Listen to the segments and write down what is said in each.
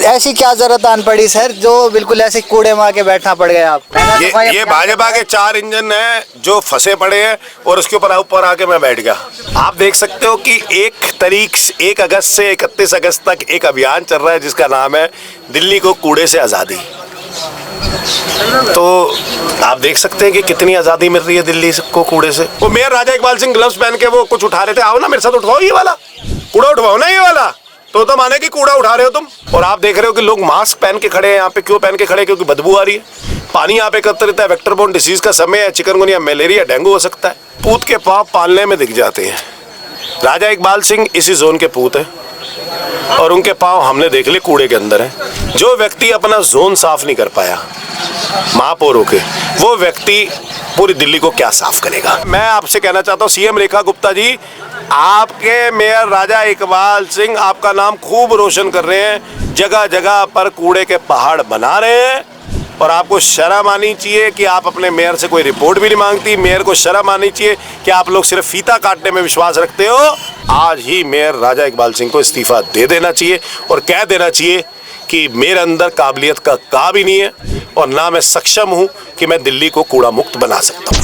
ऐसी क्या जरूरत आन पड़ी सर, जो बिल्कुल ऐसे कूड़े मार के बैठना पड़ गया आप? ये भाजपा के 4 इंजन हैं जो फंसे पड़े हैं और उसके ऊपर आके मैं बैठ गया। आप देख सकते हो कि 1 अगस्त से 31 अगस्त तक एक अभियान चल रहा है जिसका नाम है दिल्ली को कूड़े से आज़ादी। तो आप देख सकते हैं कि कितनी आज़ादी मिल रही है दिल्ली को कूड़े से। वो मेयर राजा इकबाल सिंह ग्लव्स पहन के वो कुछ उठा रहे थे, आओ ना मेरे साथ उठाओ ये वाला कूड़ा, उठवाओ ना ये वाला, तो माने कि कूड़ा उठा रहे हो तुम। और आप देख रहे हो कि लोग मास्क पहन के खड़े हैं यहाँ पे। क्यों पहन के खड़े? क्योंकि बदबू आ रही है। पानी यहाँ पे एकत्रित है, वेक्टर बोर्न डिसीज का समय है, चिकनगुनिया, मलेरिया, डेंगू हो सकता है। पूत के पाँव पालने में दिख जाते हैं। राजा इकबाल सिंह इसी जोन के पूत है और उनके पाँव हमने देख लिए कूड़े के अंदर है। जो व्यक्ति अपना जोन साफ नहीं कर पाया महापौर होके, वो व्यक्ति पूरी दिल्ली को क्या साफ करेगा? मैं आपसे कहना चाहता हूँ सीएम रेखा गुप्ता जी, आपके मेयर राजा इकबाल सिंह आपका नाम खूब रोशन कर रहे हैं, जगह जगह पर कूड़े के पहाड़ बना रहे हैं और आपको शर्म आनी चाहिए कि आप अपने मेयर से कोई रिपोर्ट भी नहीं मांगती। मेयर को शर्म आनी चाहिए कि आप लोग सिर्फ फीता काटने में विश्वास रखते हो। आज ही मेयर राजा इकबाल सिंह को इस्तीफा दे देना चाहिए और कह देना चाहिए कि मेरे अंदर काबिलियत का भी नहीं है और ना मैं सक्षम हूं कि मैं दिल्ली को कूड़ा मुक्त बना सकता हूं।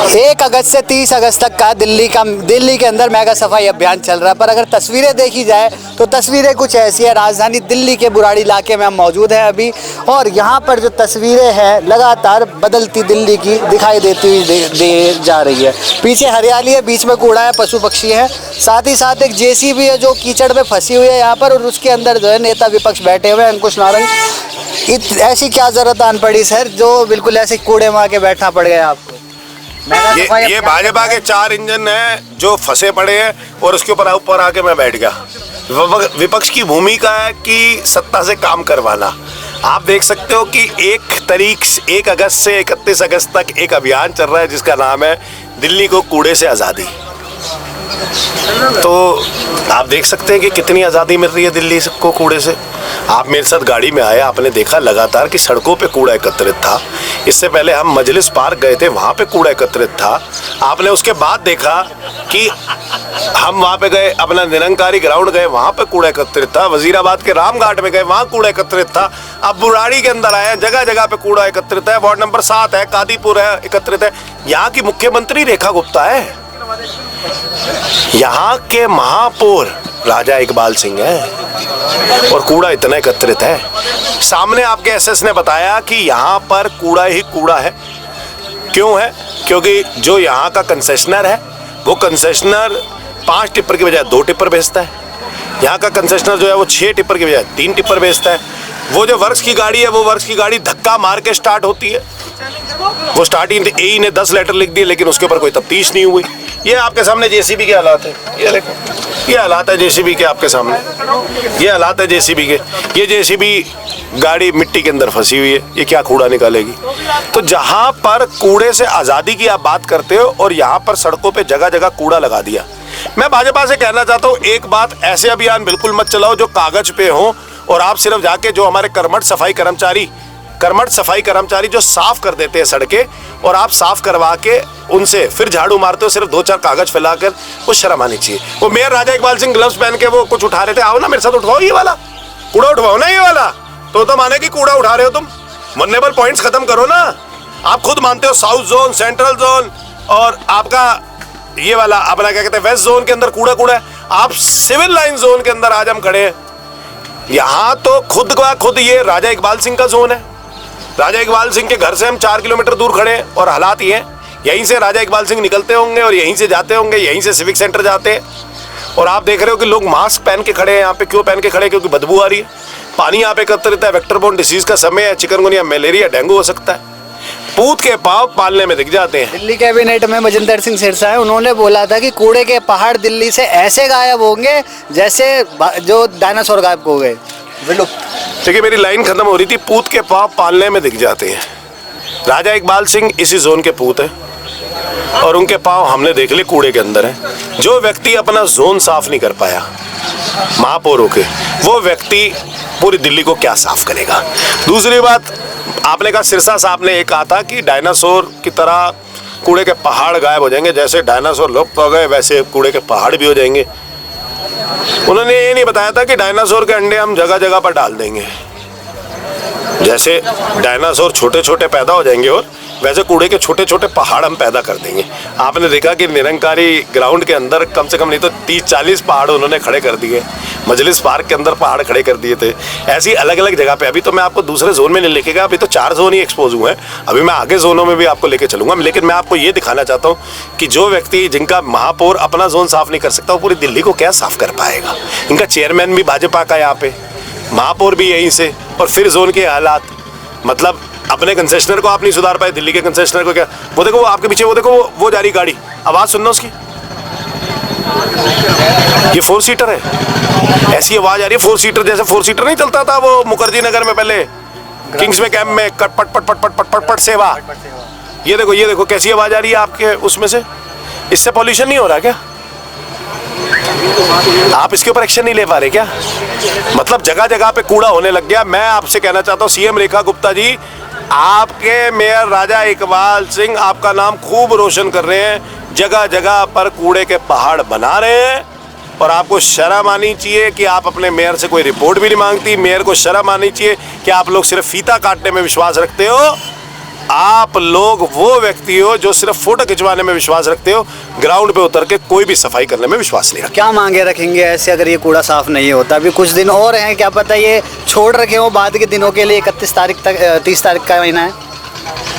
1 अगस्त से 30 अगस्त तक का दिल्ली के अंदर मेगा सफाई अभियान चल रहा है। पर अगर तस्वीरें देखी जाए तो तस्वीरें कुछ ऐसी है। राजधानी दिल्ली के बुराड़ी इलाके में हम मौजूद हैं अभी, और यहाँ पर जो तस्वीरें हैं लगातार बदलती दिल्ली की दिखाई देती हुई जा रही है। पीछे हरियाली है, बीच में कूड़ा है, पशु पक्षी है, साथ ही साथ एक जेसीबी है जो कीचड़ में फंसी हुई है यहाँ पर, और उसके अंदर जो है नेता विपक्ष बैठे हुए हैं, अंकुश नारंग। ऐसी क्या जरूरत आन पड़ी सर, जो बिल्कुल ऐसे कूड़े मार के बैठना पड़ गया आपको? ये भाजपा के 4 इंजन हैं जो फंसे पड़े हैं और उसके ऊपर आके मैं बैठ गया। विपक्ष की भूमिका है कि सत्ता से काम करवाना। आप देख सकते हो कि 1 अगस्त से 31 अगस्त तक एक अभियान चल रहा है जिसका नाम है दिल्ली को कूड़े से आज़ादी। तो आप देख सकते हैं कि कितनी आज़ादी मिल रही है दिल्ली को कूड़े से। आप मेरे साथ गाड़ी में आए, आपने देखा लगातार कि सड़कों पे कूड़ा एकत्रित था। इससे पहले हम मजलिस पार्क गए थे, वहाँ पे कूड़ा एकत्रित था। आपने उसके बाद देखा कि हम वहाँ पे गए, अपना निरंकारी ग्राउंड गए, वहाँ पे कूड़ा एकत्रित था। वजीराबाद के राम घाट में गए, वहाँ कूड़ा एकत्रित था। अब बुराड़ी के अंदर आए, जगह जगह पे कूड़ा एकत्रित है। वार्ड नंबर 7 है, कादीपुर है, एकत्रित है। यहाँ की मुख्यमंत्री रेखा गुप्ता है, यहाँ के महापौर राजा इकबाल सिंह है और कूड़ा इतना एकत्रित है। सामने आपके एसएस ने बताया कि यहाँ पर कूड़ा ही कूड़ा है। क्यों है? क्योंकि जो यहाँ का कंसेशनर है वो कंसेशनर 5 टिप्पर की बजाय 2 टिप्पर भेजता है। यहाँ का कंसेशनर जो है वो 6 टिप्पर की बजाय 3 टिप्पर भेजता है। वो जो वर्क्स की गाड़ी है, वो वर्क्स की गाड़ी धक्का मार के स्टार्ट होती है। वो स्टार्टिंग एई ने 10 लेटर लिख दिए लेकिन उसके ऊपर कोई तफ्तीश नहीं हुई। ये आपके सामने जेसीबी के हालात है, ये देखो, ये हालात है जेसीबी के आपके सामने, ये हालात है जेसीबी के। ये जेसीबी गाड़ी मिट्टी के अंदर फंसी हुई है, ये क्या कूड़ा निकालेगी? तो जहाँ पर कूड़े से आज़ादी की आप बात करते हो और यहाँ पर सड़कों पे जगह जगह कूड़ा लगा दिया। मैं भाजपा से कहना चाहता हूँ, एक बात, ऐसे अभियान बिल्कुल मत चलाओ जो कागज पे हो और आप सिर्फ जाके जो हमारे कर्मठ सफाई कर्मचारी जो साफ कर देते हैं सड़कें, और आप साफ करवा के उनसे फिर झाड़ू मारते हो सिर्फ 2-4 कागज फैलाकर, वो शर्म आनी चाहिए। वो मेयर राजा इकबाल सिंह ग्लव्स पहन के वो कुछ उठा रहे थे, आओ ना मेरे साथ उठवाओ ये वाला कूड़ा, उठवाओ ना ये वाला, तो माने कि कूड़ा उठा रहे हो तुम। वल्नरेबल पॉइंट्स खत्म करो ना। आप खुद मानते हो साउथ जोन, सेंट्रल जोन और आपका ये वाला अपना क्या कहते हैं वेस्ट जोन के अंदर कूड़ा है। आप सिविल लाइन जोन के अंदर आज हम खड़े हैं। यहाँ तो खुद ये राजा इकबाल सिंह का जोन है। राजा इकबाल सिंह के घर से हम 4 किलोमीटर दूर खड़े हैं और हालात ये हैं, यहीं से राजा इकबाल सिंह निकलते होंगे और यहीं से जाते होंगे, यहीं से सिविक सेंटर जाते हैं। और आप देख रहे हो कि लोग मास्क पहन के खड़े हैं यहाँ पे। क्यों पहन के खड़े? क्योंकि बदबू आ रही है। पानी यहाँ पे एकत्रित है, वेक्टर बोर्न डिसीज का समय है, चिकनगुनिया, मलेरिया, डेंगू हो सकता है। पूत के पाँव पालने में दिख जाते हैं। दिल्ली कैबिनेट में मजिंदर सिंह सिरसा है, उन्होंने बोला था कि कूड़े के पहाड़ दिल्ली से ऐसे गायब होंगे जैसे जो डायनासोर गायब हो गए, विलुप्त। देखिए मेरी लाइन खत्म हो रही थी। पूत के पाँव पालने में दिख जाते हैं। राजा इकबाल सिंह इसी जोन के पूत है और उनके पाँव हमने देख लिए कूड़े के अंदर है। जो व्यक्ति अपना जोन साफ नहीं कर पाया महापौर होके, वो व्यक्ति पूरी दिल्ली को क्या साफ करेगा? दूसरी बात, आपने कहा सिरसा साहब ने एक कहा था कि डायनासोर की तरह कूड़े के पहाड़ गायब हो जाएंगे। जैसे डायनासोर लुप्त हो गए वैसे कूड़े के पहाड़ भी हो जाएंगे। उन्होंने ये नहीं बताया था कि डायनासोर के अंडे हम जगह जगह पर डाल देंगे। जैसे डायनासोर छोटे छोटे पैदा हो जाएंगे और वैसे कूड़े के छोटे छोटे पहाड़ हम पैदा कर देंगे। आपने देखा कि निरंकारी ग्राउंड के अंदर कम से कम नहीं तो 30-40 पहाड़ उन्होंने खड़े कर दिए। मजलिस पार्क के अंदर पहाड़ खड़े कर दिए थे। ऐसी अलग अलग जगह पे। अभी तो मैं आपको दूसरे जोन में नहीं लेके गया, अभी तो 4 जोन ही एक्सपोज हुए हैं। अभी मैं आगे जोनों में भी आपको लेके चलूंगा, लेकिन मैं आपको ये दिखाना चाहता हूँ कि जो व्यक्ति जिनका महापौर अपना जोन साफ नहीं कर सकता वो पूरी दिल्ली को क्या साफ कर पाएगा। इनका चेयरमैन भी भाजपा का यहाँ पे, महापौर भी यहीं से, और फिर जोन के हालात। मतलब अपने कंसेशनर को आप नहीं सुधार पाए, दिल्ली के कंसेशनर को क्या। वो देखो वो आपके पीछे, वो देखो वो जा रही गाड़ी, आवाज सुनना उसकी। ये 4 सीटर है, ऐसी आवाज आ रही है 4 सीटर, जैसे 4 सीटर नहीं चलता था वो मुखर्जी नगर में पहले, किंग्स में कैंप में, कट पट पट पट पट पट पट पट सेवा। ये देखो कैसी आवाज आ रही है आपके उसमें से। इससे पॉल्यूशन नहीं हो रहा क्या? आप इसके ऊपर एक्शन नहीं ले पा रहे क्या? मतलब जगह जगह पे कूड़ा होने लग गया। मैं आपसे कहना चाहता हूँ सीएम रेखा गुप्ता जी, आपके मेयर राजा इकबाल सिंह आपका नाम खूब रोशन कर रहे हैं, जगह जगह पर कूड़े के पहाड़ बना रहे हैं, और आपको शर्म आनी चाहिए कि आप अपने मेयर से कोई रिपोर्ट भी नहीं मांगती। मेयर को शर्म आनी चाहिए कि आप लोग सिर्फ फीता काटने में विश्वास रखते हो। आप लोग वो व्यक्ति हो जो सिर्फ फोटो खिंचवाने में विश्वास रखते हो, ग्राउंड पे उतर के कोई भी सफाई करने में विश्वास नहीं रखते। क्या मांगे रखेंगे ऐसे अगर ये कूड़ा साफ नहीं होता? अभी कुछ दिन और हैं, क्या पता ये छोड़ रखे हो बाद के दिनों के लिए। 31 तारीख तक, 30 तारीख का महीना है।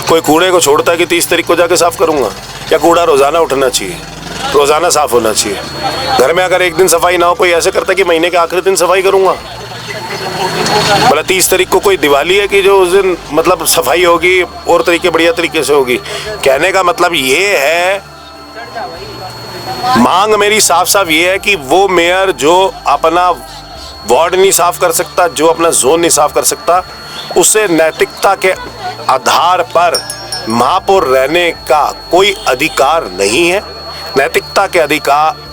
कोई कूड़े को छोड़ता है कि 30 तारीख को जाके साफ करूंगा? या कूड़ा रोजाना उठना चाहिए, रोजाना साफ होना चाहिए? घर में अगर एक दिन सफाई ना हो, कोई ऐसे करता है कि महीने के आखिरी दिन सफाई करूंगा? मतलब 30 तारीख को कोई दिवाली है कि जो उस दिन मतलब सफाई होगी और तरीके बढ़िया तरीके से होगी? कहने का मतलब ये है, मांग मेरी साफ साफ ये है कि वो मेयर जो अपना वार्ड नहीं साफ कर सकता, जो अपना जोन नहीं साफ कर सकता, उसे नैतिकता के आधार पर महापौर रहने का कोई अधिकार नहीं है। नैतिकता के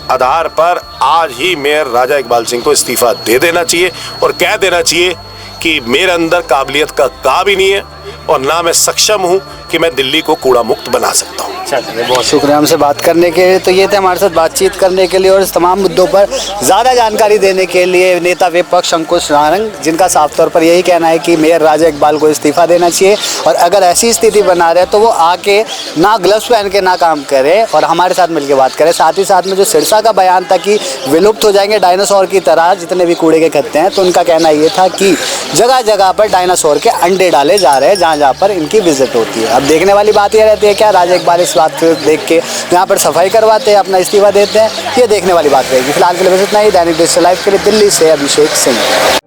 आधार पर आज ही मेयर राजा इकबाल सिंह को इस्तीफा दे देना चाहिए और कह देना चाहिए कि मेरे अंदर काबिलियत का भी नहीं है और ना मैं सक्षम हूं कि मैं दिल्ली को कूड़ा मुक्त बना सकता हूं। चलिए, बहुत शुक्रिया हमसे बात करने के लिए। तो ये थे हमारे साथ बातचीत करने के लिए और इस तमाम मुद्दों पर ज़्यादा जानकारी देने के लिए नेता विपक्ष अंकुश नारंग, जिनका साफ तौर पर यही कहना है कि मेयर राजा इकबाल को इस्तीफा देना चाहिए, और अगर ऐसी स्थिति बना रहे तो वो आके ना ग्लव्स पहन के ना काम करे और हमारे साथ मिलकर बात करें। साथ ही साथ में जो सिरसा का बयान था कि विलुप्त हो जाएंगे डायनासोर की तरह जितने भी कूड़े के खत्ते हैं, तो उनका कहना ये था कि जगह जगह पर डायनासोर के अंडे डाले जा रहे हैं जहाँ जहाँ पर इनकी विजिट होती है। अब देखने वाली बात यह रहती है क्या राजा इकबाल इस बात को देख के यहाँ पर सफाई करवाते हैं, अपना इस्तीफा देते हैं, ये देखने वाली बात रहेगी। फिलहाल के लिए बस इतना ही। दैनिक डिजिटल लाइव के लिए दिल्ली से अभिषेक सिंह।